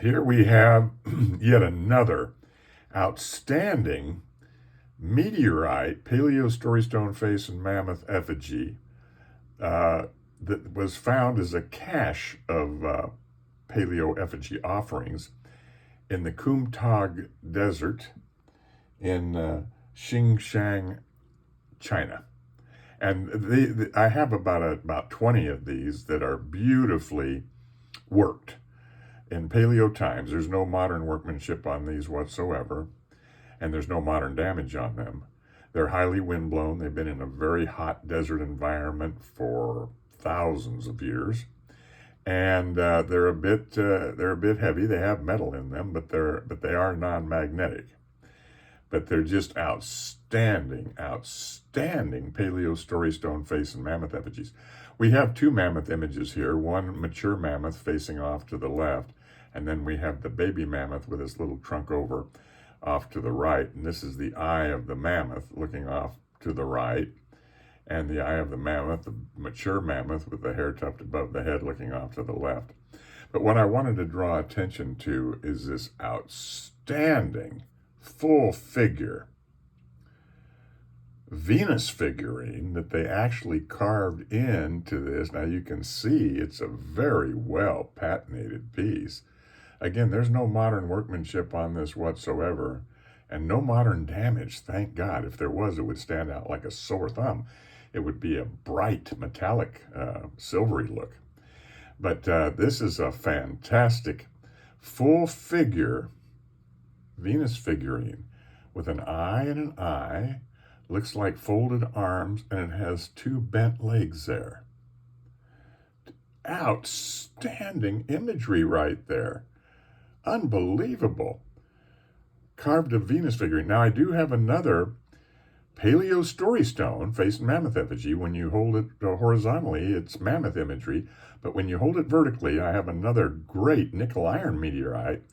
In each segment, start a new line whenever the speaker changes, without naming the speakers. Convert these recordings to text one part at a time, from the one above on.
here we have yet another outstanding meteorite Paleo Storystone face and mammoth effigy that was found as a cache of Paleo effigy offerings in the Kumtag Desert in Xinjiang, China. And I have about 20 of these that are beautifully worked. In Paleo times, there's no modern workmanship on these whatsoever, and there's no modern damage on them. They're highly windblown. They've been in a very hot desert environment for thousands of years, and they're a bit heavy. They have metal in them, but they are non-magnetic. But they're just outstanding Paleo Storystone face and mammoth effigies. We have two mammoth images here, one mature mammoth facing off to the left, and then we have the baby mammoth with his little trunk over off to the right. And this is the eye of the mammoth looking off to the right, and the eye of the mammoth, the mature mammoth with the hair tucked above the head looking off to the left. But what I wanted to draw attention to is this outstanding full figure Venus figurine that they actually carved into this. Now you can see it's a very well patinated piece. Again, there's no modern workmanship on this whatsoever, and no modern damage, thank God. If there was, it would stand out like a sore thumb. It would be a bright, metallic, silvery look. But this is a fantastic full figure Venus figurine with an eye and an eye. Looks like folded arms, and it has two bent legs there. Outstanding imagery right there. Unbelievable. Carved a Venus figurine. Now, I do have another Paleo Storystone face and mammoth effigy. When you hold it horizontally, it's mammoth imagery. But when you hold it vertically, I have another great nickel iron meteorite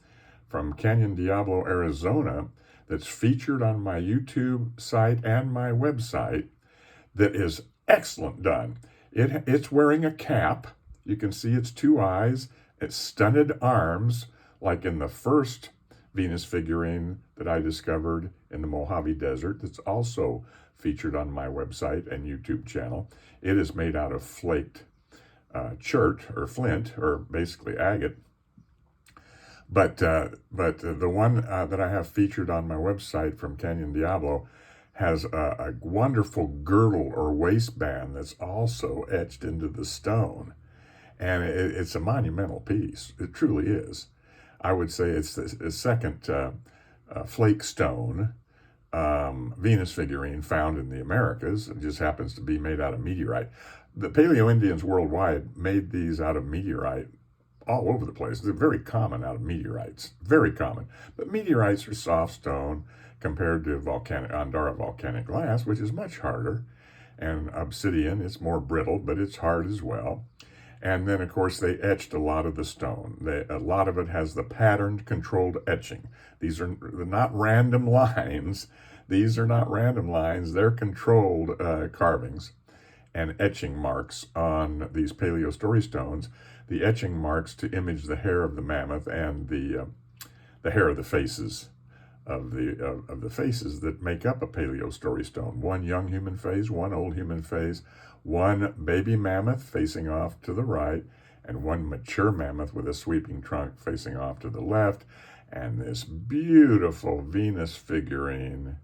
from Canyon Diablo, Arizona, that's featured on my YouTube site and my website that is excellent done. It's wearing a cap. You can see its two eyes, its stunted arms, like in the first Venus figurine that I discovered in the Mojave Desert that's also featured on my website and YouTube channel. It is made out of flaked chert or flint, or basically agate. But the one that I have featured on my website from Canyon Diablo has a wonderful girdle or waistband that's also etched into the stone. And it's a monumental piece. It truly is. I would say it's the second flake stone Venus figurine found in the Americas. It just happens to be made out of meteorite. The Paleo Indians worldwide made these out of meteorite all over the place. They're very common out of meteorites, very common. But meteorites are soft stone compared to Andara volcanic glass, which is much harder. And obsidian is more brittle, but it's hard as well. And then, of course, they etched a lot of the stone. A lot of it has the patterned, controlled etching. These are not random lines. These are not random lines. They're controlled carvings and etching marks on these Paleo Storystones. The etching marks to image the hair of the mammoth and the hair of the faces of the faces that make up a Paleo Storystone. One young human face, one old human face, one baby mammoth facing off to the right, and one mature mammoth with a sweeping trunk facing off to the left, and this beautiful Venus figurine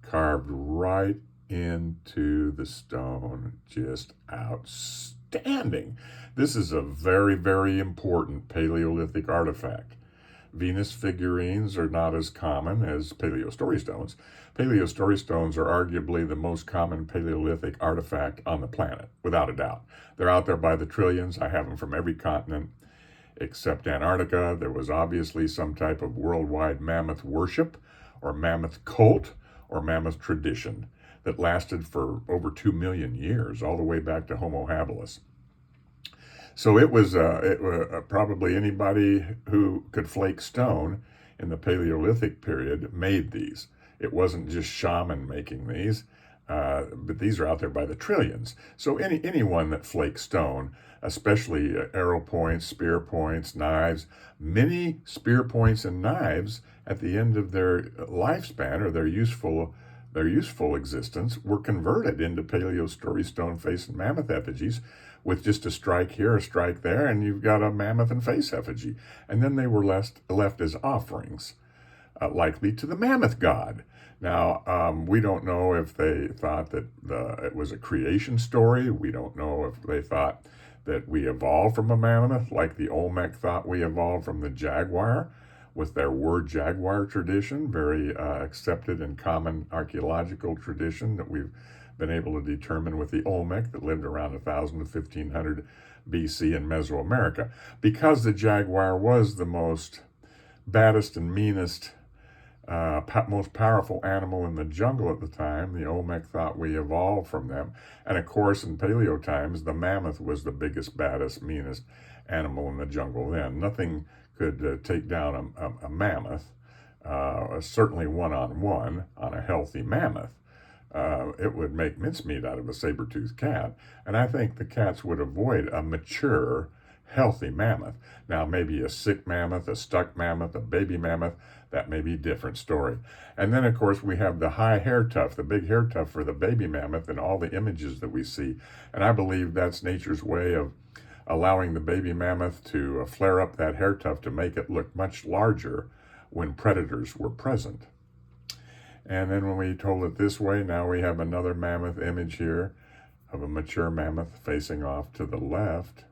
carved right into the stone. Just outstanding. This is a very, very important Paleolithic artifact. Venus figurines are not as common as Paleo Storystones. Paleo Storystones are arguably the most common Paleolithic artifact on the planet, without a doubt. They're out there by the trillions. I have them from every continent except Antarctica. There was obviously some type of worldwide mammoth worship or mammoth cult or mammoth tradition that lasted for over 2 million years, all the way back to Homo habilis. So it was probably anybody who could flake stone in the Paleolithic period made these. It wasn't just shaman making these. but these are out there by the trillions. So anyone that flakes stone, especially arrow points, spear points, knives, many spear points and knives at the end of their lifespan or their useful existence were converted into Paleo story stone face and mammoth effigies with just a strike here, a strike there, and you've got a mammoth and face effigy. And then they were left as offerings, likely to the mammoth god. Now, we don't know if they thought that it was a creation story. We don't know if they thought that we evolved from a mammoth, like the Olmec thought we evolved from the jaguar, with their word jaguar tradition, very accepted and common archaeological tradition that we've been able to determine with the Olmec that lived around 1000 to 1500 BC in Mesoamerica. Because the jaguar was the most baddest and meanest, most powerful animal in the jungle at the time, the Olmec thought we evolved from them. And of course, in Paleo times, the mammoth was the biggest, baddest, meanest animal in the jungle then. Nothing could take down a mammoth, certainly one-on-one on a healthy mammoth. It would make mincemeat out of a saber-toothed cat. And I think the cats would avoid a mature, healthy mammoth. Now, maybe a sick mammoth, a stuck mammoth, a baby mammoth, that may be a different story. And then, of course, we have the high hair tuft, the big hair tuft for the baby mammoth in all the images that we see. And I believe that's nature's way of allowing the baby mammoth to flare up that hair tuft to make it look much larger when predators were present. And then when we told it this way, now we have another mammoth image here of a mature mammoth facing off to the left.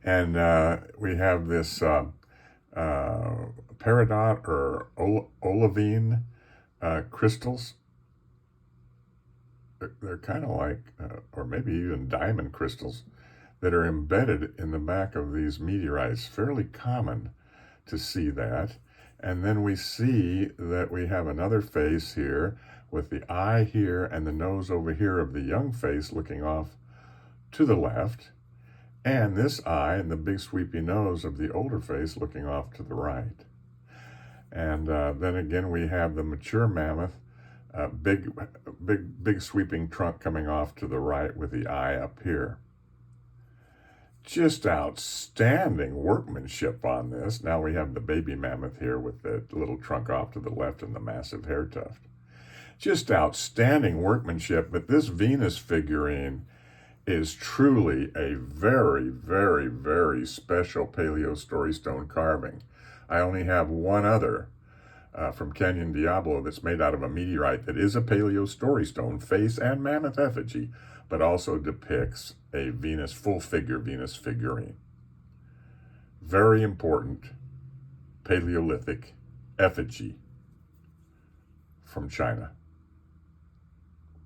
And we have this peridot or olivine crystals. They're kind of like, or maybe even diamond crystals that are embedded in the back of these meteorites. Fairly common to see that. And then we see that we have another face here with the eye here and the nose over here of the young face looking off to the left. And this eye and the big sweepy nose of the older face looking off to the right. And then again, we have the mature mammoth, big sweeping trunk coming off to the right with the eye up here. Just outstanding workmanship on this. Now we have the baby mammoth here with the little trunk off to the left and the massive hair tuft. Just outstanding workmanship, but this Venus figurine is truly a very, very, very special Paleo story stone carving. I only have one other from Canyon Diablo that's made out of a meteorite that is a Paleo story stone face and mammoth effigy, but also depicts a Venus, full figure Venus figurine. Very important Paleolithic effigy from China.